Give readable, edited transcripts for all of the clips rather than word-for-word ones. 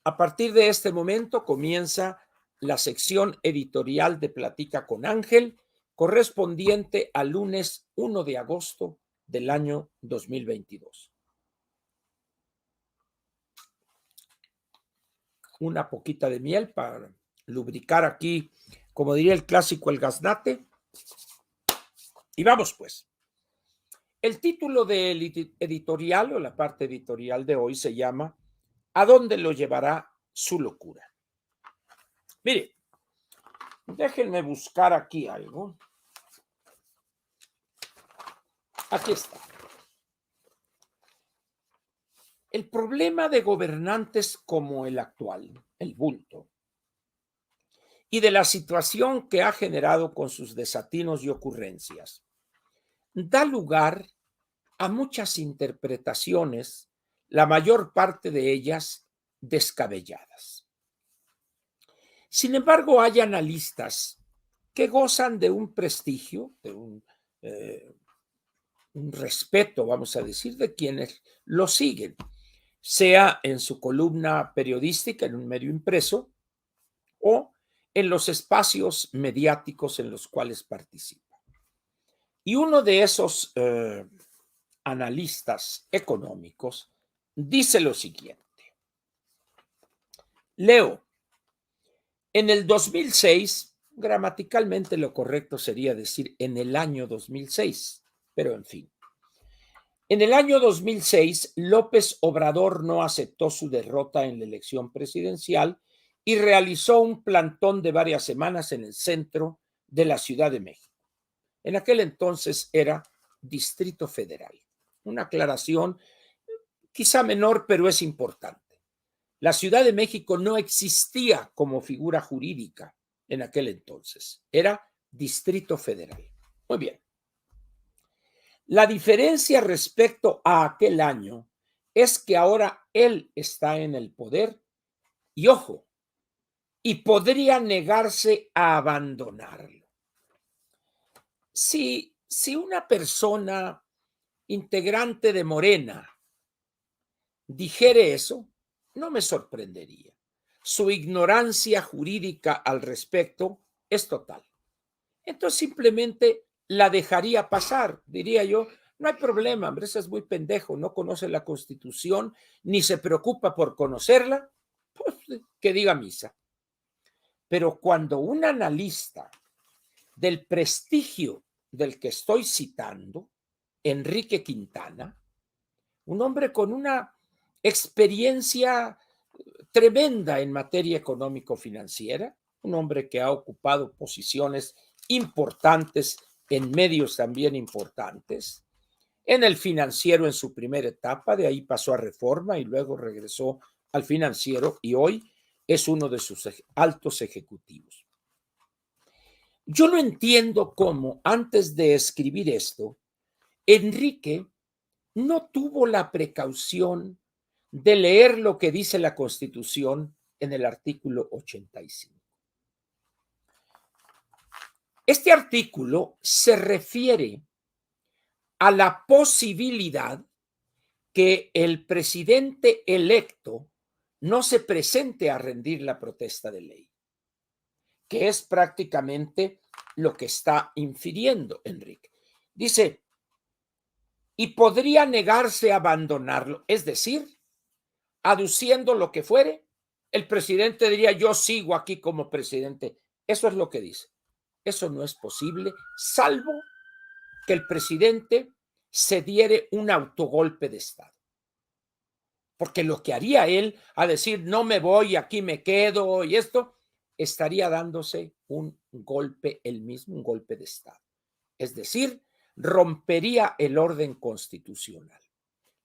A partir de este momento comienza la sección editorial de Platica con Ángel, correspondiente al lunes 1 de agosto del año 2022. Una poquita de miel para lubricar aquí, como diría el clásico, el gaznate. Y vamos pues. El título del editorial o la parte editorial de hoy se llama ¿A dónde lo llevará su locura? Mire, déjenme buscar aquí algo. Aquí está. El problema de gobernantes como el actual, el bulto, y de la situación que ha generado con sus desatinos y ocurrencias, da lugar a muchas interpretaciones, la mayor parte de ellas descabelladas. Sin embargo, hay analistas que gozan de un prestigio, de un respeto, vamos a decir, de quienes lo siguen, sea en su columna periodística, en un medio impreso, o en los espacios mediáticos en los cuales participa. Y uno de esos analistas económicos dice lo siguiente. Leo, en el 2006, gramaticalmente lo correcto sería decir en el año 2006, pero en fin. En el año 2006, López Obrador no aceptó su derrota en la elección presidencial y realizó un plantón de varias semanas en el centro de la Ciudad de México. En aquel entonces era Distrito Federal. Una aclaración quizá menor, pero es importante. La Ciudad de México no existía como figura jurídica en aquel entonces. Era Distrito Federal. Muy bien. La diferencia respecto a aquel año es que ahora él está en el poder y, ojo, y podría negarse a abandonarlo. Si una persona integrante de Morena dijere eso, no me sorprendería. Su ignorancia jurídica al respecto es total. Entonces simplemente la dejaría pasar, diría yo. No hay problema, hombre, ese es muy pendejo, no conoce la Constitución, ni se preocupa por conocerla, pues que diga misa. Pero cuando un analista del prestigio del que estoy citando, Enrique Quintana, un hombre con una experiencia tremenda en materia económico-financiera, un hombre que ha ocupado posiciones importantes en medios también importantes, en el Financiero en su primera etapa, de ahí pasó a Reforma y luego regresó al Financiero y hoy es uno de sus altos ejecutivos. Yo no entiendo cómo antes de escribir esto, Enrique no tuvo la precaución de leer lo que dice la Constitución en el artículo 85. Este artículo se refiere a la posibilidad que el presidente electo no se presente a rendir la protesta de ley, que es prácticamente lo que está infiriendo Enrique. Dice, y podría negarse a abandonarlo, es decir, aduciendo lo que fuere, el presidente diría, yo sigo aquí como presidente. Eso es lo que dice. Eso no es posible, salvo que el presidente se diere un autogolpe de Estado. Porque lo que haría él a decir, no me voy, aquí me quedo y esto, estaría dándose un golpe él mismo, un golpe de Estado. Es decir, rompería el orden constitucional,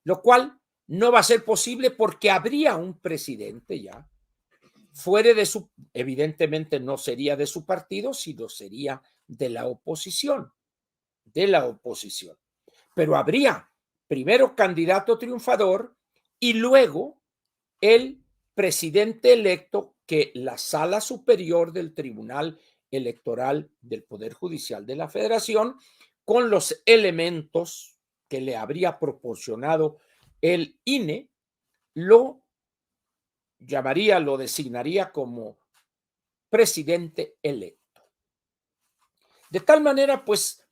lo cual no va a ser posible porque habría un presidente ya fuera de su, evidentemente no sería de su partido, sino sería de la oposición, pero habría primero candidato triunfador y luego el presidente electo que la Sala Superior del Tribunal Electoral del Poder Judicial de la Federación, con los elementos que le habría proporcionado el INE, lo lo designaría como presidente electo. De tal manera, pues,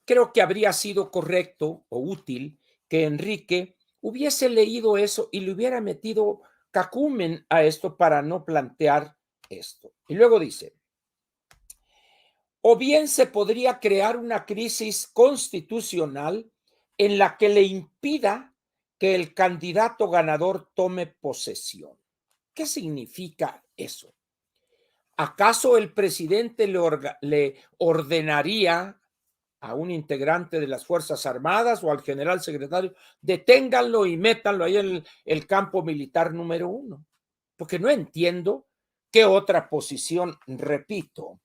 creo que habría sido correcto o útil que Enrique hubiese leído eso y le hubiera metido cacumen a esto para no plantear esto. Y luego dice, o bien se podría crear una crisis constitucional en la que le impida que el candidato ganador tome posesión. ¿Qué significa eso? ¿Acaso el presidente le ordenaría a un integrante de las Fuerzas Armadas o al general secretario, deténganlo y métanlo ahí en el campo militar número 1? Porque no entiendo qué otra posición, repito.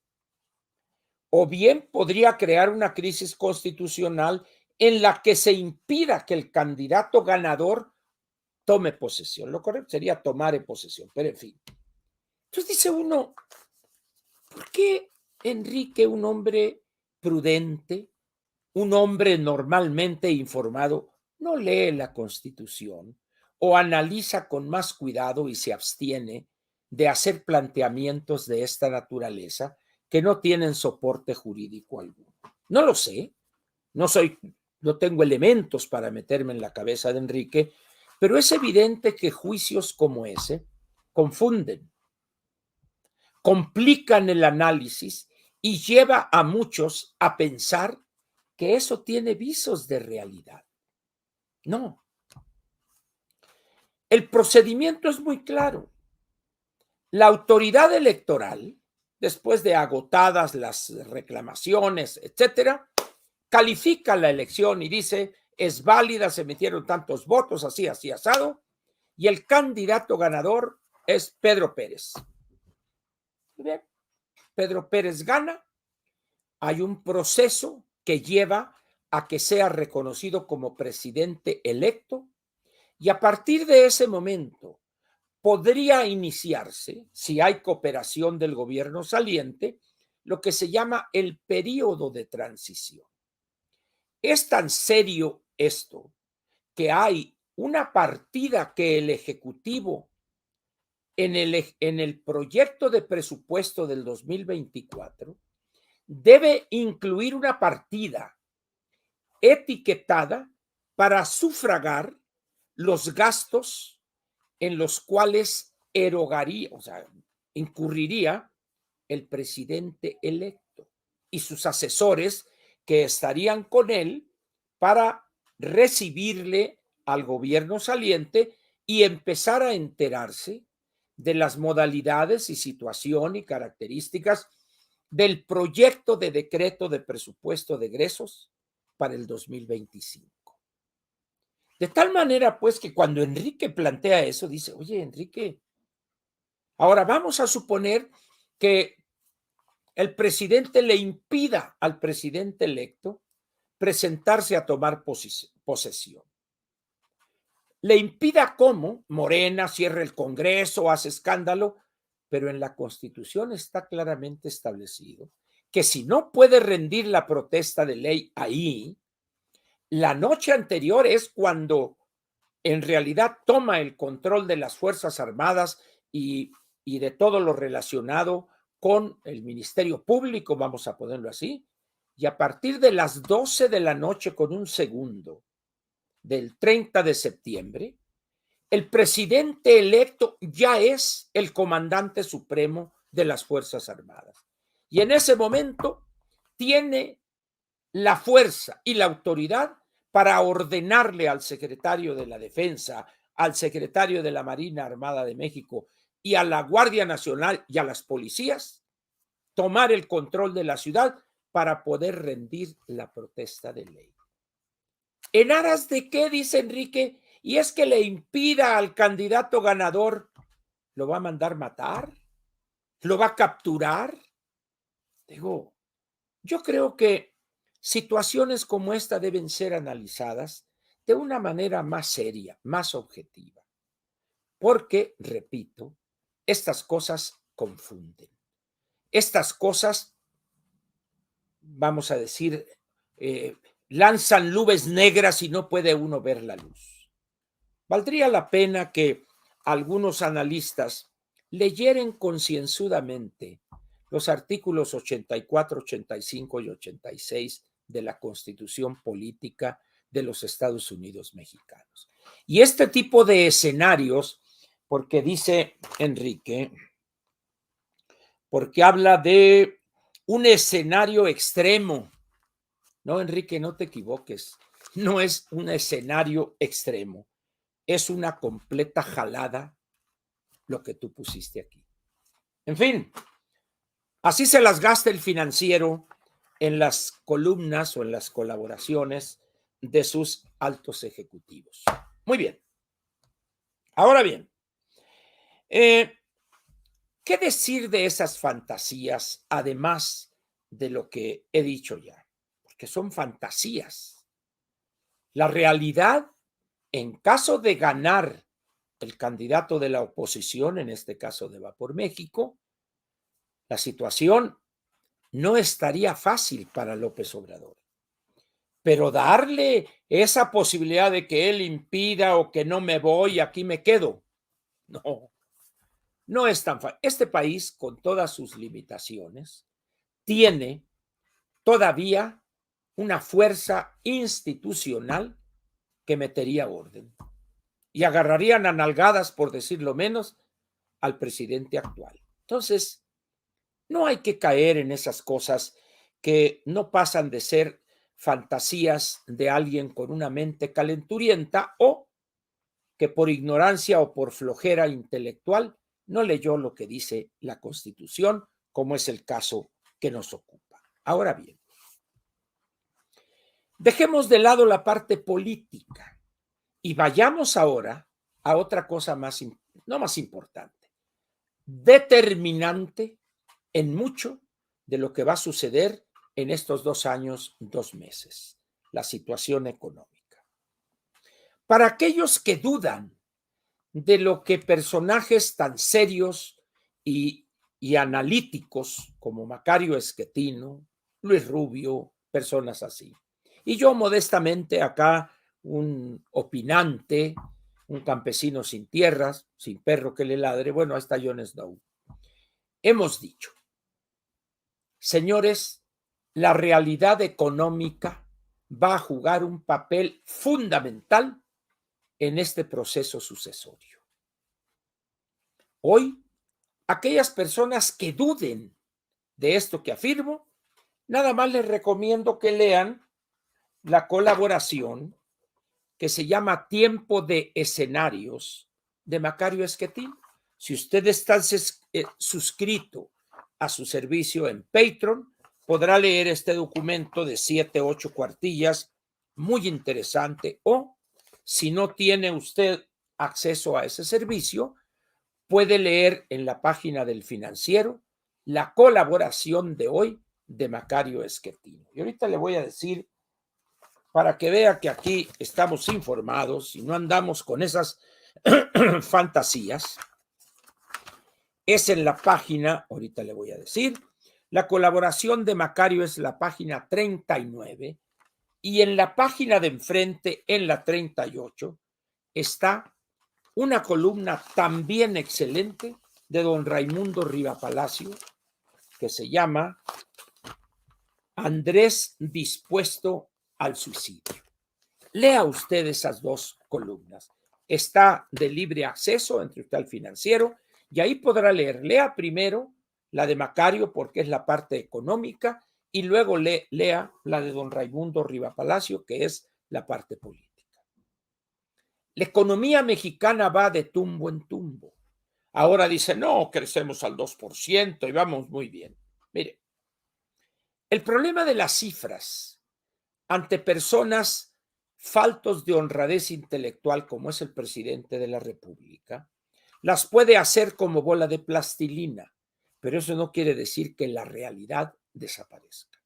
O bien podría crear una crisis constitucional en la que se impida que el candidato ganador tome posesión. Lo correcto sería tomar posesión, pero en fin. Entonces dice uno, ¿por qué Enrique, un hombre prudente, un hombre normalmente informado, no lee la Constitución o analiza con más cuidado y se abstiene de hacer planteamientos de esta naturaleza que no tienen soporte jurídico alguno? No lo sé, no tengo elementos para meterme en la cabeza de Enrique, pero es evidente que juicios como ese confunden, complican el análisis y lleva a muchos a pensar que eso tiene visos de realidad. No. El procedimiento es muy claro. La autoridad electoral, después de agotadas las reclamaciones, etcétera, califica la elección y dice, es válida, se metieron tantos votos, así, asado, y el candidato ganador es Pedro Pérez. Bien, Pedro Pérez gana, hay un proceso que lleva a que sea reconocido como presidente electo, y a partir de ese momento podría iniciarse, si hay cooperación del gobierno saliente, lo que se llama el periodo de transición. Es tan serio esto que hay una partida que el Ejecutivo en el proyecto de presupuesto del 2024 debe incluir una partida etiquetada para sufragar los gastos en los cuales erogaría, o sea, incurriría el presidente electo y sus asesores que estarían con él para recibirle al gobierno saliente y empezar a enterarse de las modalidades y situación y características del proyecto de decreto de presupuesto de egresos para el 2025. De tal manera, pues, que cuando Enrique plantea eso, dice, oye, Enrique, ahora vamos a suponer que el presidente le impida al presidente electo presentarse a tomar posesión. Le impida cómo, Morena cierra el Congreso, hace escándalo, pero en la Constitución está claramente establecido que si no puede rendir la protesta de ley ahí, la noche anterior es cuando en realidad toma el control de las Fuerzas Armadas y de todo lo relacionado con el Ministerio Público, vamos a ponerlo así, y a partir de las 12 de la noche con un segundo del 30 de septiembre, el presidente electo ya es el comandante supremo de las Fuerzas Armadas. Y en ese momento tiene la fuerza y la autoridad para ordenarle al secretario de la Defensa, al secretario de la Marina Armada de México y a la Guardia Nacional y a las policías tomar el control de la ciudad para poder rendir la protesta de ley. ¿En aras de qué? Dice Enrique, y es que le impida al candidato ganador, ¿lo va a mandar matar? ¿Lo va a capturar? Digo, yo creo que situaciones como esta deben ser analizadas de una manera más seria, más objetiva, porque, repito, estas cosas confunden. Estas cosas, vamos a decir, lanzan nubes negras y no puede uno ver la luz. Valdría la pena que algunos analistas leyeren concienzudamente los artículos 84, 85 y 86 de la Constitución Política de los Estados Unidos Mexicanos. Y este tipo de escenarios, porque dice Enrique, porque habla de un escenario extremo. No, Enrique, no te equivoques. No es un escenario extremo. Es una completa jalada lo que tú pusiste aquí. En fin, así se las gasta el Financiero en las columnas o en las colaboraciones de sus altos ejecutivos. Muy bien. Ahora bien, ¿qué decir de esas fantasías, además de lo que he dicho ya? Porque son fantasías. La realidad, en caso de ganar el candidato de la oposición, en este caso de Va por México, la situación no estaría fácil para López Obrador. Pero darle esa posibilidad de que él impida o que no me voy, aquí me quedo, no es tan fácil. Este país, con todas sus limitaciones, tiene todavía una fuerza institucional que metería orden y agarrarían a nalgadas, por decirlo menos, al presidente actual. Entonces, no hay que caer en esas cosas que no pasan de ser fantasías de alguien con una mente calenturienta o que por ignorancia o por flojera intelectual no leyó lo que dice la Constitución, como es el caso que nos ocupa. Ahora bien, dejemos de lado la parte política y vayamos ahora a otra cosa más, no más importante, determinante en mucho de lo que va a suceder en estos 2 años, 2 meses, la situación económica. Para aquellos que dudan de lo que personajes tan serios y analíticos como Macario Esquetino, Luis Rubio, personas así. Y yo modestamente acá, un opinante, un campesino sin tierras, sin perro que le ladre, bueno, ahí está Jon Snow. Hemos dicho, señores, la realidad económica va a jugar un papel fundamental en este proceso sucesorio. Hoy, aquellas personas que duden de esto que afirmo, nada más les recomiendo que lean la colaboración que se llama Tiempo de Escenarios de Macario Esquetín. Si usted está suscrito a su servicio en Patreon, podrá leer este documento de 7, 8 cuartillas, muy interesante, o si no tiene usted acceso a ese servicio, puede leer en la página del Financiero la colaboración de hoy de Macario Esquetino. Y ahorita le voy a decir, para que vea que aquí estamos informados y no andamos con esas fantasías, es en la página, ahorita le voy a decir, la colaboración de Macario es la página 39 y en la página de enfrente, en la 38, está una columna también excelente de don Raimundo Riva Palacio, que se llama Andrés dispuesto al suicidio. Lea usted esas 2 columnas. Está de libre acceso, entre usted al Financiero, y ahí podrá leer. Lea primero la de Macario, porque es la parte económica, y luego lea la de don Raimundo Riva Palacio, que es la parte política. La economía mexicana va de tumbo en tumbo. Ahora dice, no, crecemos al 2% y vamos muy bien. Mire, el problema de las cifras ante personas faltos de honradez intelectual, como es el presidente de la República, las puede hacer como bola de plastilina, pero eso no quiere decir que la realidad desaparezca.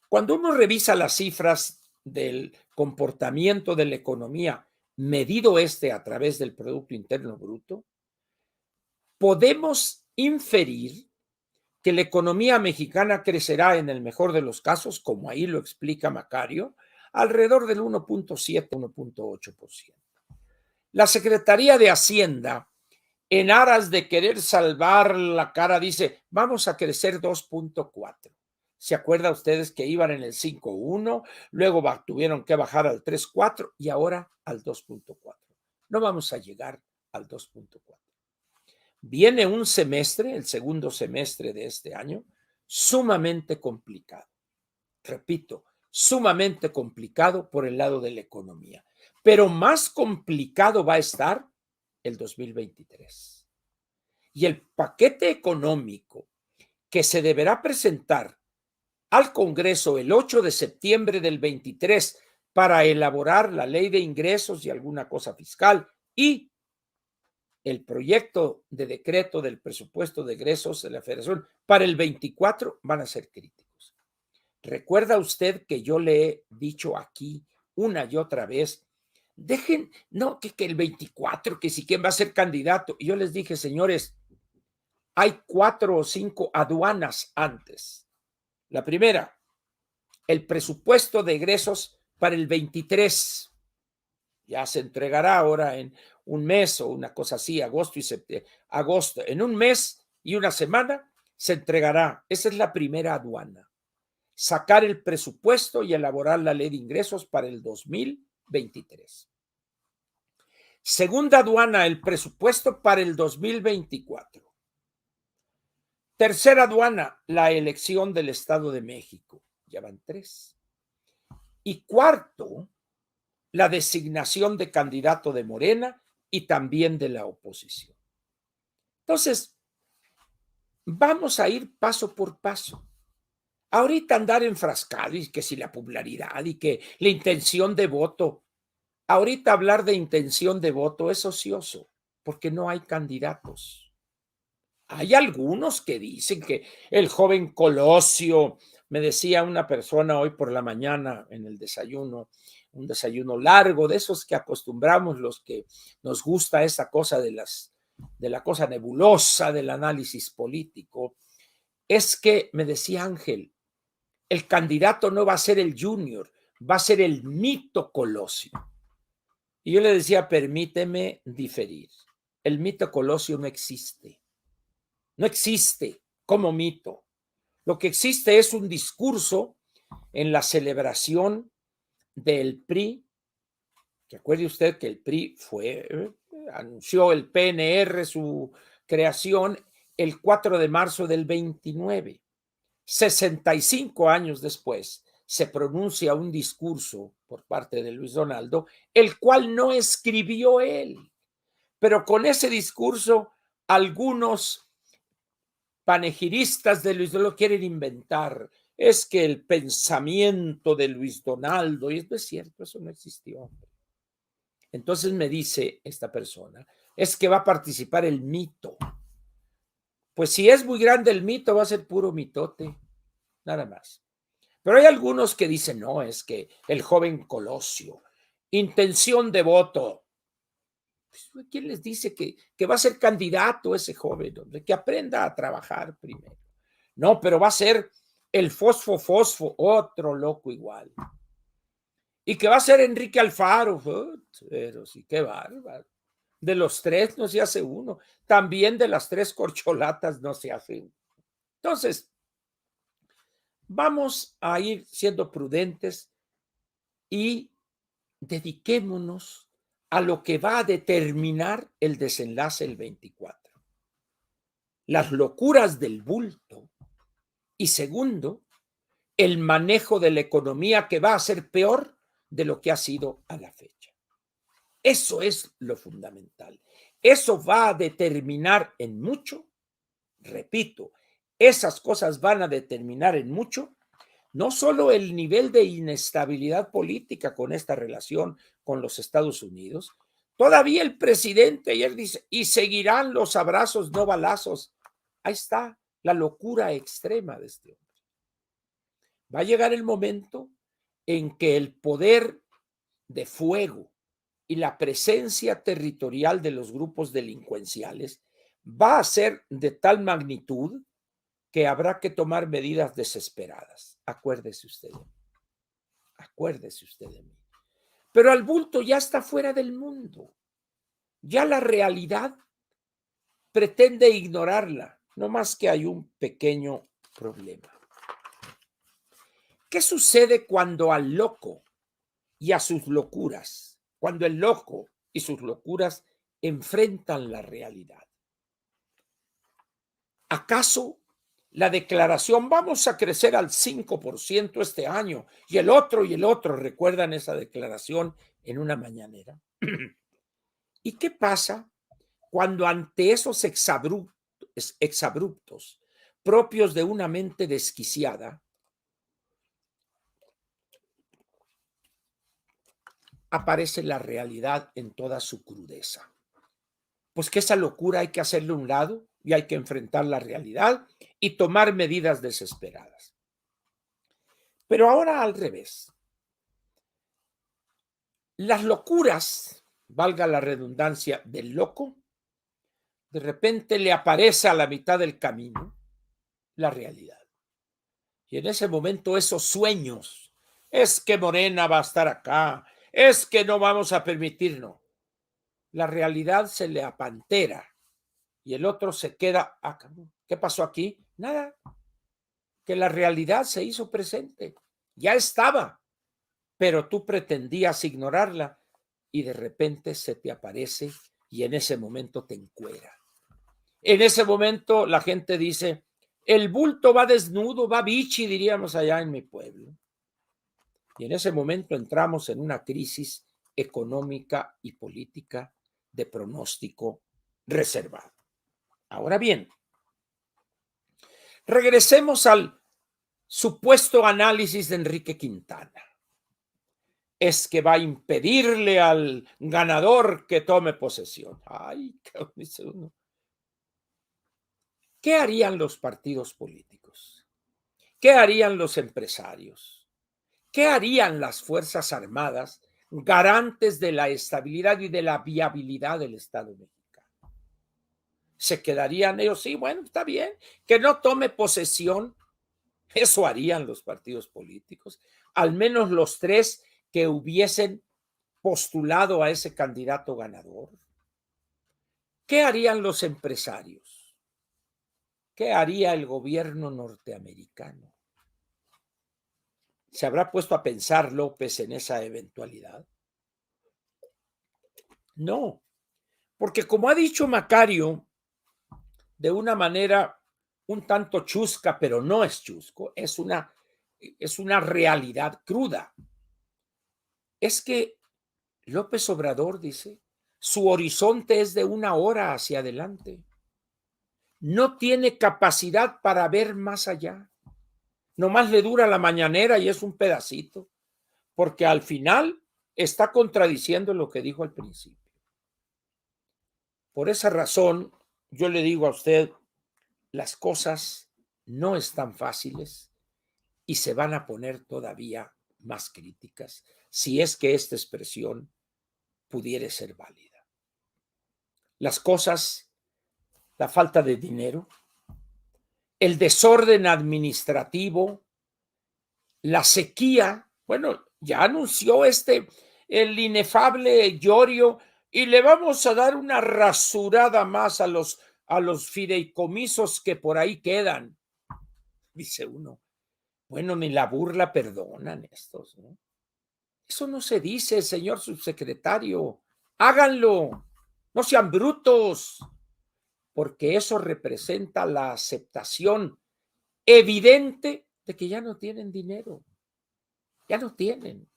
Cuando uno revisa las cifras del comportamiento de la economía, medido a través del Producto Interno Bruto, podemos inferir que la economía mexicana crecerá en el mejor de los casos, como ahí lo explica Macario, alrededor del 1.7, 1.8%. La Secretaría de Hacienda, en aras de querer salvar la cara, dice, vamos a crecer 2.4. ¿Se acuerdan ustedes que iban en el 5.1, luego tuvieron que bajar al 3.4 y ahora al 2.4? No vamos a llegar al 2.4. Viene un semestre, el segundo semestre de este año, sumamente complicado. Repito, sumamente complicado por el lado de la economía, pero más complicado va a estar el 2023. Y el paquete económico que se deberá presentar al Congreso el 8 de septiembre del 23 para elaborar la ley de ingresos y alguna cosa fiscal y el proyecto de decreto del presupuesto de egresos de la Federación para el 24 van a ser críticos. ¿Recuerda usted que yo le he dicho aquí una y otra vez, dejen, no, que el 24, que si quién va a ser candidato? Y yo les dije, señores, hay 4 o 5 aduanas antes. La primera, el presupuesto de egresos para el 23. Ya se entregará ahora en un mes o una cosa así, agosto y septiembre. Agosto, en un mes y una semana se entregará. Esa es la primera aduana. Sacar el presupuesto y elaborar la ley de ingresos para el 2023. Segunda aduana, el presupuesto para el 2024. Tercera aduana, la elección del Estado de México. Ya van 3. Y cuarto, la designación de candidato de Morena y también de la oposición. Entonces, vamos a ir paso por paso. Ahorita andar enfrascado y que si la popularidad y que la intención de voto. Ahorita hablar de intención de voto es ocioso porque no hay candidatos. Hay algunos que dicen que el joven Colosio, me decía una persona hoy por la mañana en el desayuno, un desayuno largo, de esos que acostumbramos los que nos gusta esa cosa de la cosa nebulosa del análisis político, es que, me decía Ángel, el candidato no va a ser el Junior, va a ser el mito Colosio. Y yo le decía, permíteme diferir. El mito Colosio no existe. No existe como mito. Lo que existe es un discurso en la celebración del PRI. Recuerde usted que el PRI anunció el PNR, su creación, el 4 de marzo del 29. 65 años después, se pronuncia un discurso por parte de Luis Donaldo, el cual no escribió él. Pero con ese discurso, algunos panegiristas de Luis Donaldo quieren inventar. Es que el pensamiento de Luis Donaldo, y esto es cierto, eso no existió. Entonces me dice esta persona, es que va a participar el mito. Pues si es muy grande el mito, va a ser puro mitote, nada más. Pero hay algunos que dicen, no, es que el joven Colosio, intención de voto. Pues, ¿quién les dice que va a ser candidato ese joven, hombre? Que aprenda a trabajar primero. No, pero va a ser el fosfo, otro loco igual. Y que va a ser Enrique Alfaro, pero sí, qué bárbaro. De los 3 no se hace uno. También de las 3 corcholatas no se hace uno. Entonces, vamos a ir siendo prudentes y dediquémonos a lo que va a determinar el desenlace el 24. Las locuras del bulto. Y segundo, el manejo de la economía que va a ser peor de lo que ha sido a la fecha. Eso es lo fundamental. Eso va a determinar en mucho, repito, esas cosas van a determinar en mucho no solo el nivel de inestabilidad política con esta relación con los Estados Unidos, todavía el presidente ayer dice, y seguirán los abrazos, no balazos. Ahí está la locura extrema de este hombre. Va a llegar el momento en que el poder de fuego y la presencia territorial de los grupos delincuenciales va a ser de tal magnitud que habrá que tomar medidas desesperadas. Acuérdese usted de mí. Acuérdese usted de mí. Pero el bulto ya está fuera del mundo. Ya la realidad pretende ignorarla, no más que hay un pequeño problema. ¿Qué sucede cuando al loco y a sus locuras, cuando el loco y sus locuras enfrentan la realidad? ¿Acaso la declaración vamos a crecer al 5% este año y el otro, recuerdan esa declaración en una mañanera? ¿Y qué pasa cuando ante esos exabruptos propios de una mente desquiciada aparece la realidad en toda su crudeza? Pues que esa locura hay que hacerle a un lado y hay que enfrentar la realidad y tomar medidas desesperadas. Pero ahora al revés. Las locuras, valga la redundancia, del loco, de repente le aparece a la mitad del camino la realidad. Y en ese momento esos sueños, es que Morena va a estar acá, es que no vamos a permitirnos. La realidad se le apantera y el otro se queda, ¿qué pasó aquí? Nada, que la realidad se hizo presente, ya estaba, pero tú pretendías ignorarla y de repente se te aparece y en ese momento te encuera. En ese momento la gente dice, el bulto va desnudo, va bichi, diríamos allá en mi pueblo. Y en ese momento entramos en una crisis económica y política de pronóstico reservado. Ahora bien, regresemos al supuesto análisis de Enrique Quintana. Es que va a impedirle al ganador que tome posesión. Ay, dice uno. ¿Qué harían los partidos políticos? ¿Qué harían los empresarios? ¿Qué harían las Fuerzas Armadas, garantes de la estabilidad y de la viabilidad del Estado mexicano? ¿Se quedarían ellos? Sí, bueno, está bien, que no tome posesión. Eso harían los partidos políticos, al menos los tres que hubiesen postulado a ese candidato ganador. ¿Qué harían los empresarios? ¿Qué haría el gobierno norteamericano? ¿Se habrá puesto a pensar López en esa eventualidad? No, porque como ha dicho Macario, de una manera un tanto chusca, pero no es chusco, es una realidad cruda. Es que López Obrador dice, su horizonte es de 1 hora hacia adelante. No tiene capacidad para ver más allá. Nomás le dura la mañanera y es un pedacito, porque al final está contradiciendo lo que dijo al principio. Por esa razón, yo le digo a usted, las cosas no están fáciles y se van a poner todavía más críticas si es que esta expresión pudiera ser válida. Las cosas, la falta de dinero, el desorden administrativo, la sequía, bueno, ya anunció el inefable Llorio, y le vamos a dar una rasurada más a los fideicomisos que por ahí quedan. Dice uno, bueno, ni la burla perdonan estos, ¿no? Eso no se dice, señor subsecretario. Háganlo, no sean brutos, porque eso representa la aceptación evidente de que ya no tienen dinero. Ya no tienen.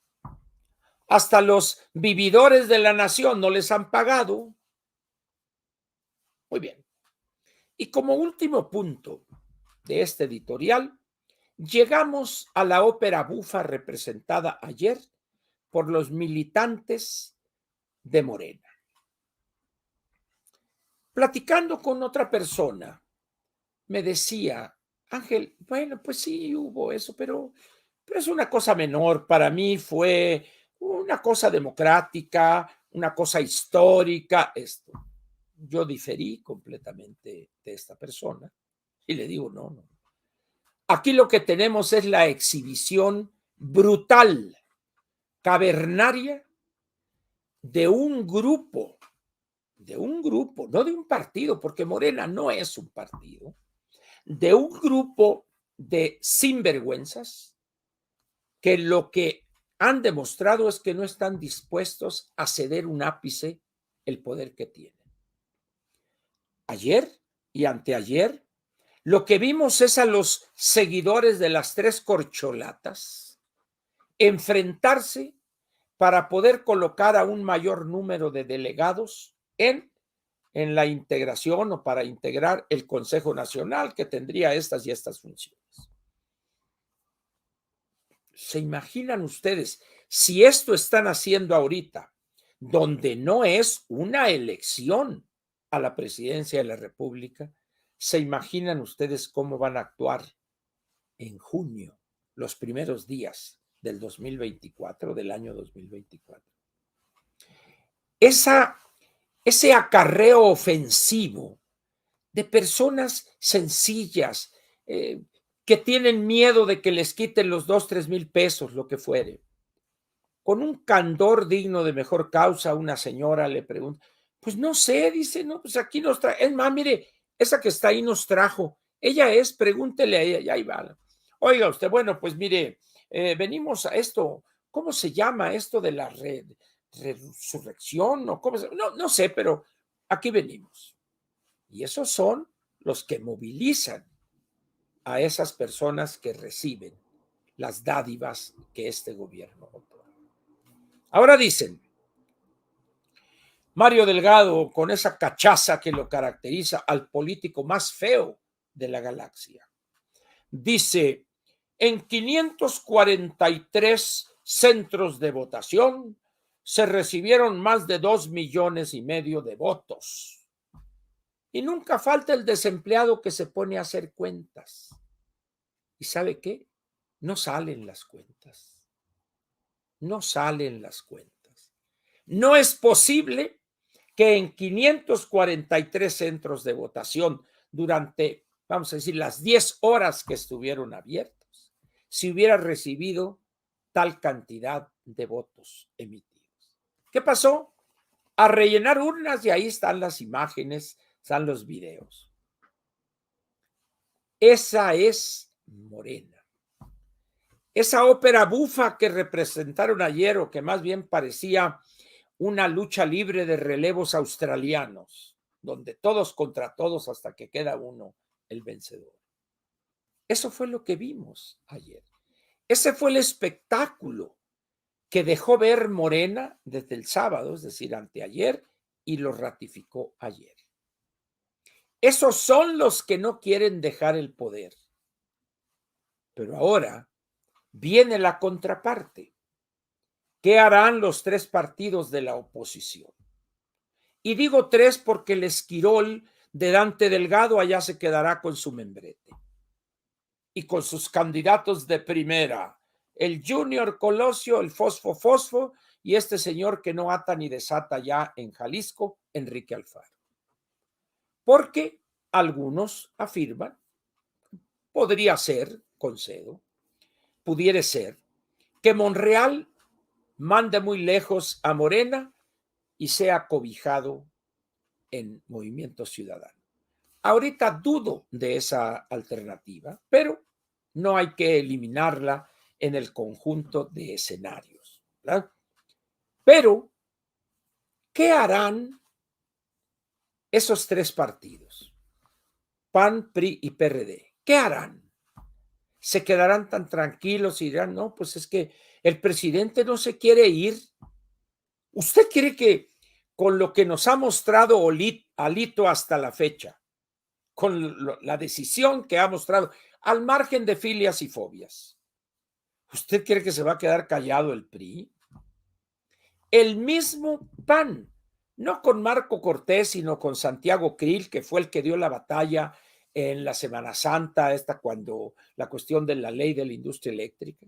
Hasta los vividores de la nación no les han pagado. Muy bien. Y como último punto de este editorial, llegamos a la ópera bufa representada ayer por los militantes de Morena. Platicando con otra persona, me decía, Ángel, bueno, pues sí hubo eso, pero es una cosa menor. Para mí fue una cosa democrática, una cosa histórica, esto. Yo diferí completamente de esta persona y le digo, no. Aquí lo que tenemos es la exhibición brutal, cavernaria, de un grupo de un grupo, no de un partido, porque Morena no es un partido, de un grupo de sinvergüenzas que lo que han demostrado es que no están dispuestos a ceder un ápice el poder que tienen. Ayer y anteayer, lo que vimos es a los seguidores de las tres corcholatas enfrentarse para poder colocar a un mayor número de delegados en la integración o para integrar el Consejo Nacional que tendría estas y estas funciones. ¿Se imaginan ustedes si esto están haciendo ahorita, donde no es una elección a la presidencia de la República? ¿Se imaginan ustedes cómo van a actuar en junio, los primeros días del 2024, del año 2024? Ese acarreo ofensivo de personas sencillas que tienen miedo de que les quiten los 2,000, 3,000 pesos, lo que fuere. Con un candor digno de mejor causa, una señora le pregunta, pues no sé, dice, no, pues aquí nos trae, es más, mire, esa que está ahí nos trajo, ella es, pregúntele a ella, y ahí va. Oiga usted, bueno, pues mire, venimos a esto, ¿cómo se llama esto de la resurrección? ¿O cómo se, no sé, pero aquí venimos. Y esos son los que movilizan a esas personas que reciben las dádivas que este gobierno otorga. Ahora dicen, Mario Delgado, con esa cachaza que lo caracteriza al político más feo de la galaxia, dice, en 543 centros de votación se recibieron más de 2,5 millones de votos. Y nunca falta el desempleado que se pone a hacer cuentas. ¿Y sabe qué? No salen las cuentas. No salen las cuentas. No es posible que en 543 centros de votación durante, vamos a decir, las 10 horas que estuvieron abiertos, se hubiera recibido tal cantidad de votos emitidos. ¿Qué pasó? A rellenar urnas y ahí están las imágenes, están los videos. Esa es Morena. Esa ópera bufa que representaron ayer, o que más bien parecía una lucha libre de relevos australianos, donde todos contra todos hasta que queda uno el vencedor. Eso fue lo que vimos ayer. Ese fue el espectáculo que dejó ver Morena desde el sábado, es decir, anteayer, y lo ratificó ayer. Esos son los que no quieren dejar el poder. Pero ahora viene la contraparte. ¿Qué harán los tres partidos de la oposición? Y digo tres porque el Esquirol de Dante Delgado allá se quedará con su membrete y con sus candidatos de primera, el Junior Colosio, el Fosfo y este señor que no ata ni desata ya en Jalisco, Enrique Alfaro. Porque algunos afirman, podría ser, concedo, pudiera ser, que Monreal mande muy lejos a Morena y sea cobijado en Movimiento Ciudadano. Ahorita dudo de esa alternativa, pero no hay que eliminarla en el conjunto de escenarios, ¿verdad? Pero, ¿qué harán esos tres partidos? PAN, PRI y PRD. ¿Qué harán? ¿Se quedarán tan tranquilos y dirán, no, pues es que el presidente no se quiere ir? ¿Usted quiere que con lo que nos ha mostrado Alito hasta la fecha, con la decisión que ha mostrado, al margen de filias y fobias, ¿usted cree que se va a quedar callado el PRI? El mismo PAN, no con Marco Cortés, sino con Santiago Krill, que fue el que dio la batalla en la Semana Santa, cuando la cuestión de la ley de la industria eléctrica.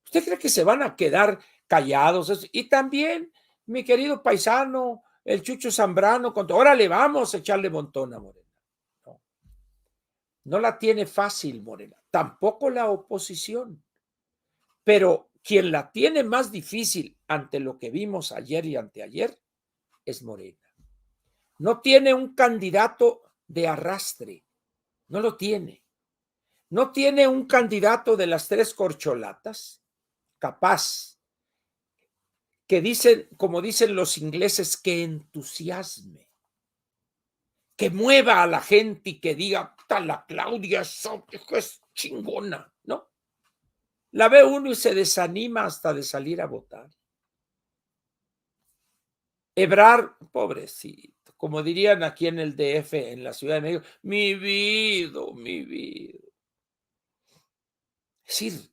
¿Usted cree que se van a quedar callados? Y también, mi querido paisano, el Chucho Zambrano, órale, vamos a echarle montón a Morena. No la tiene fácil Morena, tampoco la oposición. Pero quien la tiene más difícil ante lo que vimos ayer y anteayer es Morena. No tiene un candidato de arrastre, no lo tiene. No tiene un candidato de las tres corcholatas capaz, que dicen, como dicen los ingleses, que entusiasme, que mueva a la gente y que diga, la Claudia es chingona, ¿no? La ve uno y se desanima hasta de salir a votar. Ebrard, pobrecito, como dirían aquí en el DF, en la Ciudad de México, mi vida, mi vida. Es decir,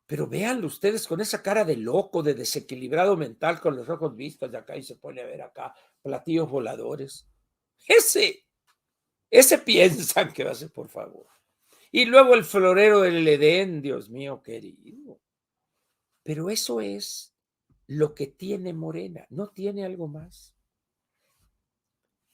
pero véanlo ustedes con esa cara de loco, de desequilibrado mental, con los ojos vistos de acá y se pone a ver acá platillos voladores. Ese piensan que va a ser, por favor. Y luego el florero del Edén, Dios mío querido. Pero eso es lo que tiene Morena, no tiene algo más.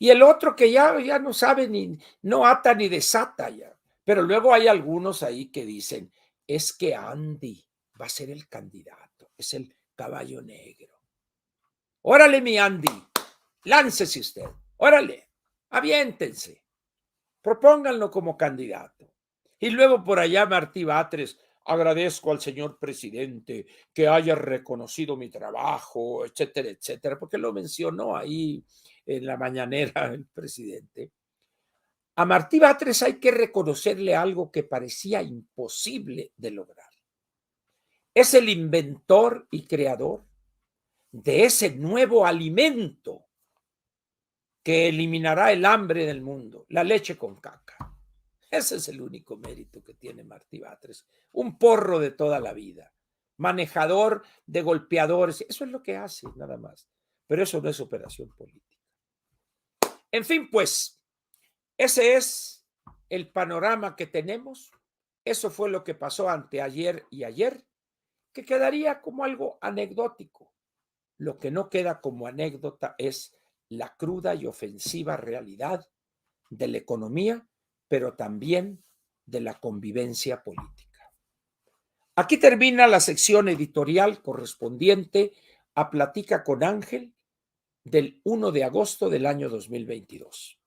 Y el otro que ya no sabe ni, no ata ni desata ya. Pero luego hay algunos ahí que dicen, es que Andy va a ser el candidato, es el caballo negro. Órale, mi Andy, láncese usted, órale, aviéntense, propónganlo como candidato. Y luego por allá Martí Batres, agradezco al señor presidente que haya reconocido mi trabajo, etcétera, etcétera, porque lo mencionó ahí en la mañanera el presidente. A Martí Batres hay que reconocerle algo que parecía imposible de lograr. Es el inventor y creador de ese nuevo alimento que eliminará el hambre del mundo, la leche con caca. Ese es el único mérito que tiene Martí Batres. Un porro de toda la vida, manejador de golpeadores, eso es lo que hace, nada más. Pero eso no es operación política. En fin, pues, ese es el panorama que tenemos. Eso fue lo que pasó anteayer y ayer, que quedaría como algo anecdótico. Lo que no queda como anécdota es la cruda y ofensiva realidad de la economía, pero también de la convivencia política. Aquí termina la sección editorial correspondiente a Platica con Ángel del 1 de agosto del año 2022.